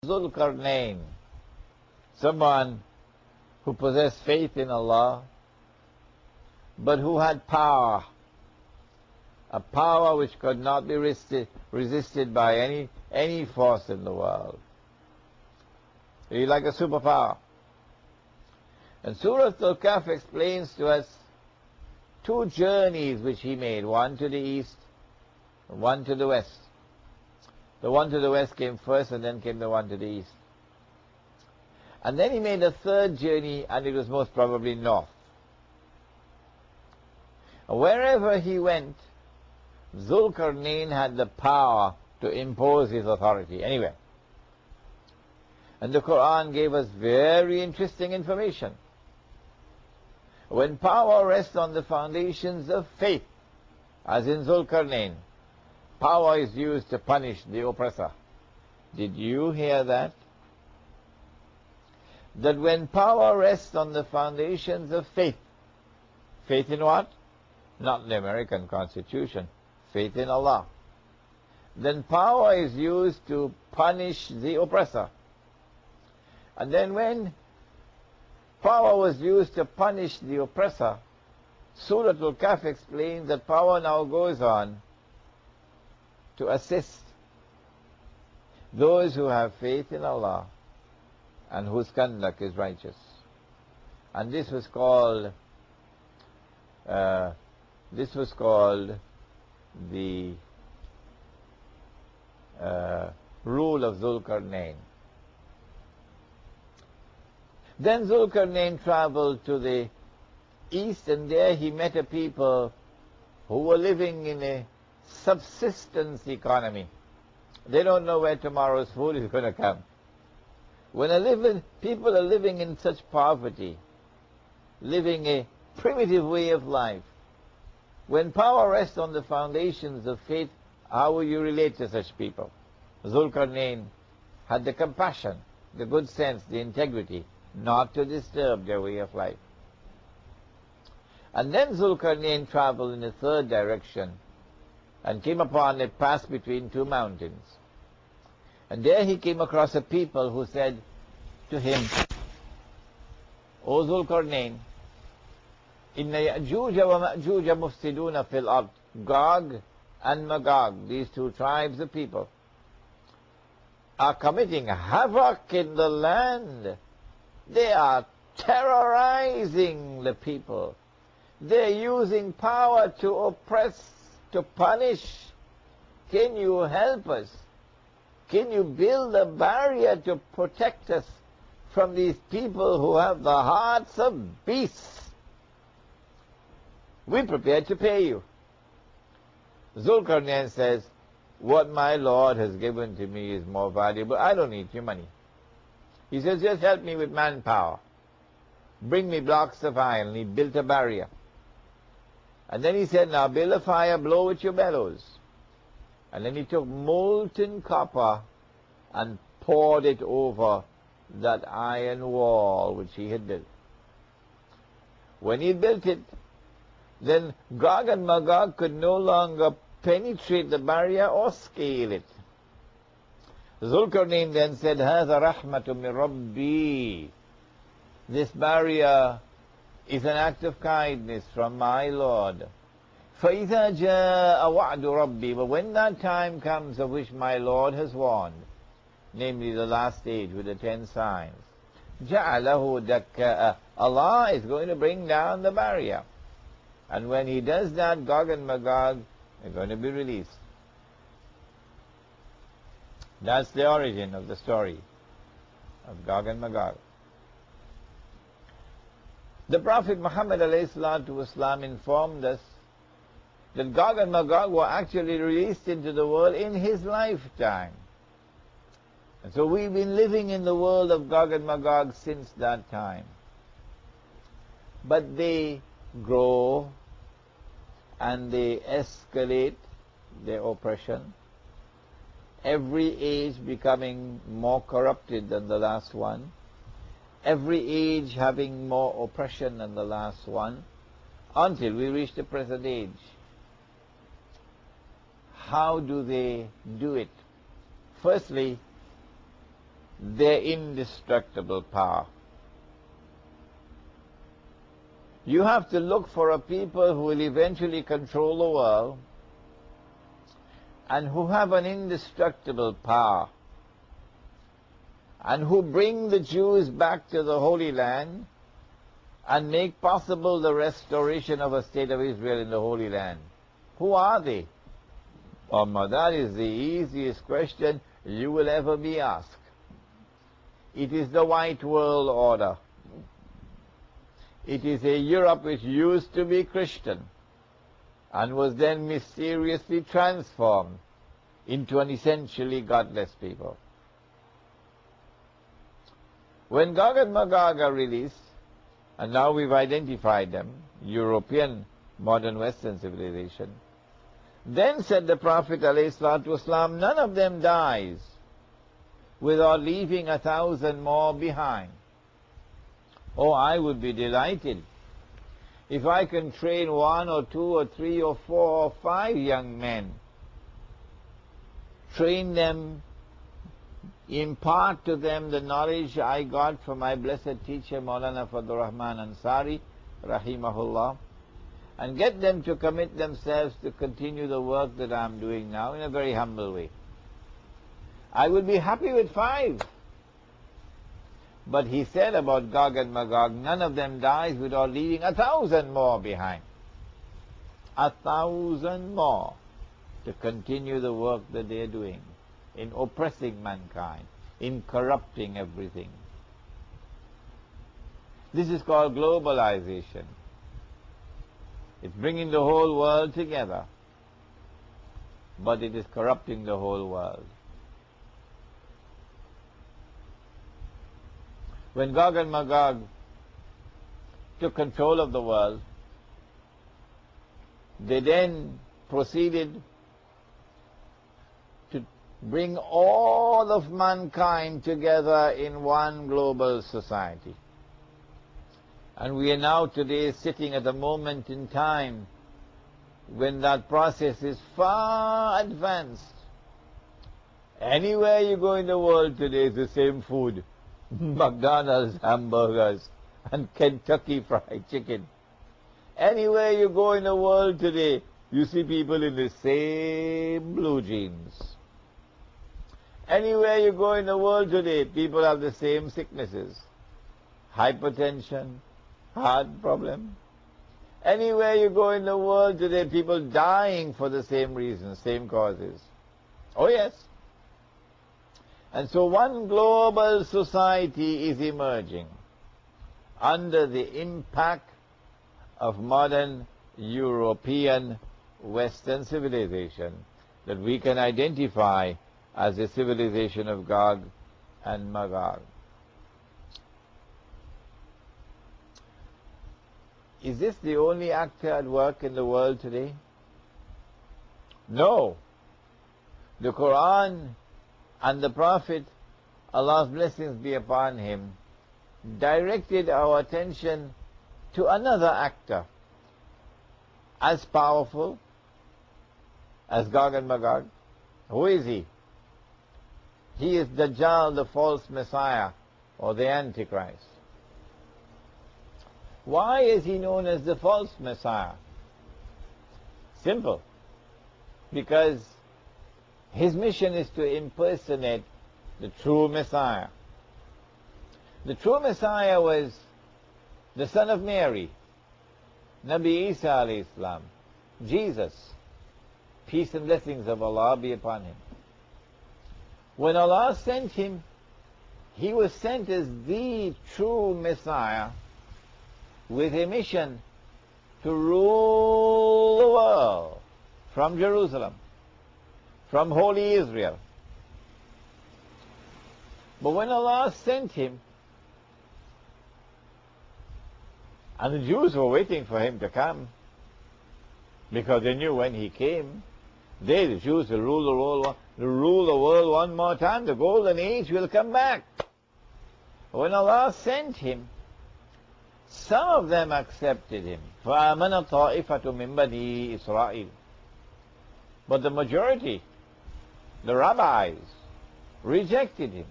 Zulkarnain, someone who possessed faith in Allah, but who had power, a power which could not be resisted by any force in the world. He's like a superpower. And Surah Al-Kahf explains to us two journeys which he made, one to the east, one to the west. The one to the west came first, and then came the one to the east. And then he made a third journey, and it was most probably north. Wherever he went, Zulkarnain had the power to impose his authority anywhere. And the Quran gave us very interesting information. When power rests on the foundations of faith, as in Zulkarnain, power is used to punish the oppressor. Did you hear that? That when power rests on the foundations of faith, faith in what? Not the American Constitution, faith in Allah. Then power is used to punish the oppressor. And then when power was used to punish the oppressor, Surah Al-Kahf explains that power now goes on to assist those who have faith in Allah and whose conduct is righteous. And this was called the rule of Zulkarnain. Then Zulkarnain traveled to the east, and there he met a people who were living in a subsistence economy. They don't know where tomorrow's food is going to come. When people are living in such poverty, living a primitive way of life, when power rests on the foundations of faith, how will you relate to such people? Zulkarnain had the compassion, the good sense, the integrity, not to disturb their way of life. And then Zulkarnain traveled in a third direction and came upon a pass between two mountains. And there he came across a people who said to him, O Zulkarnain, Inna Ya'juja wa Ma'juja mufsiduna fil ard. Gog and Magog, these two tribes of people, are committing havoc in the land. They are terrorizing the people. They're using power to oppress, to punish. Can you help us? Can you build a barrier to protect us from these people who have the hearts of beasts? We're prepared to pay you. Zulkarnain says, what my Lord has given to me is more valuable. I don't need your money. He says, just help me with manpower. Bring me blocks of iron. And he built a barrier. And then he said, now build a fire, blow with your bellows. And then he took molten copper and poured it over that iron wall which he had built. When he built it, then Gog and Magog could no longer penetrate the barrier or scale it. Zulkarnain then said, هَذَا رَحْمَةٌ مِّن رَبِّي. This barrier is an act of kindness from my Lord. فَإِذَا جَاءَ وَعْدُ رَبِّي. But when that time comes of which my Lord has warned, namely the last stage with the 10 signs, جَعَلَهُ دَكَّاءَ. Allah is going to bring down the barrier. And when he does that, Gog and Magog are going to be released. That's the origin of the story of Gog and Magog. The Prophet Muhammad ﷺ informed us that Gog and Magog were actually released into the world in his lifetime. And so we've been living in the world of Gog and Magog since that time. But they grow and they escalate their oppression. Every age becoming more corrupted than the last one. Every age having more oppression than the last one, until we reach the present age. How do they do it? Firstly, their indestructible power. You have to look for a people who will eventually control the world and who have an indestructible power and who bring the Jews back to the Holy Land and make possible the restoration of a state of Israel in the Holy Land. Who are they? That is the easiest question you will ever be asked. It is the white world order. It is a Europe which used to be Christian and was then mysteriously transformed into an essentially godless people. When Gog and Magog are released, and now we've identified them, European modern Western civilization, then said the Prophet ﷺ, none of them dies without leaving 1,000 more behind. Oh, I would be delighted if I can train 1 or 2 or 3 or 4 or 5 young men, train them, impart to them the knowledge I got from my blessed teacher Maulana Fadlur Rahman Ansari, rahimahullah, and get them to commit themselves to continue the work that I'm doing now in a very humble way. I would be happy with 5. But he said about Gog and Magog, none of them dies without leaving 1,000 more behind. 1,000 more to continue the work that they're doing in oppressing mankind, in corrupting everything. This is called globalization. It's bringing the whole world together, but it is corrupting the whole world. When Gog and Magog took control of the world, they then proceeded to bring all of mankind together in one global society. And we are now today sitting at a moment in time when that process is far advanced. Anywhere you go in the world today is the same food. McDonald's hamburgers and Kentucky Fried Chicken. Anywhere you go in the world today, you see people in the same blue jeans. Anywhere you go in the world today, people have the same sicknesses. Hypertension, heart problem. Anywhere you go in the world today, people dying for the same reasons, same causes. Oh yes. And so one global society is emerging under the impact of modern European Western civilization that we can identify as the civilization of Gog and Magog. Is this the only actor at work in the world today? No. The Quran and the Prophet, Allah's blessings be upon him, directed our attention to another actor as powerful as Gog and Magog. Who is he? He is Dajjal, the false Messiah, or the Antichrist. Why is he known as the false Messiah? Simple. Because his mission is to impersonate the true Messiah. The true Messiah was the son of Mary, Nabi Isa alayhi salam, Jesus. Peace and blessings of Allah be upon him. When Allah sent him, he was sent as the true Messiah with a mission to rule the world from Jerusalem, from holy Israel. But when Allah sent him, and the Jews were waiting for him to come, because they knew when he came, they, the Jews, will rule the world one more time. The golden age will come back. When Allah sent him, some of them accepted him. فَآمَنَ طَائِفَةٌ مِّن بَنِي إِسْرَائِيلَ. But the majority, the rabbis, rejected him.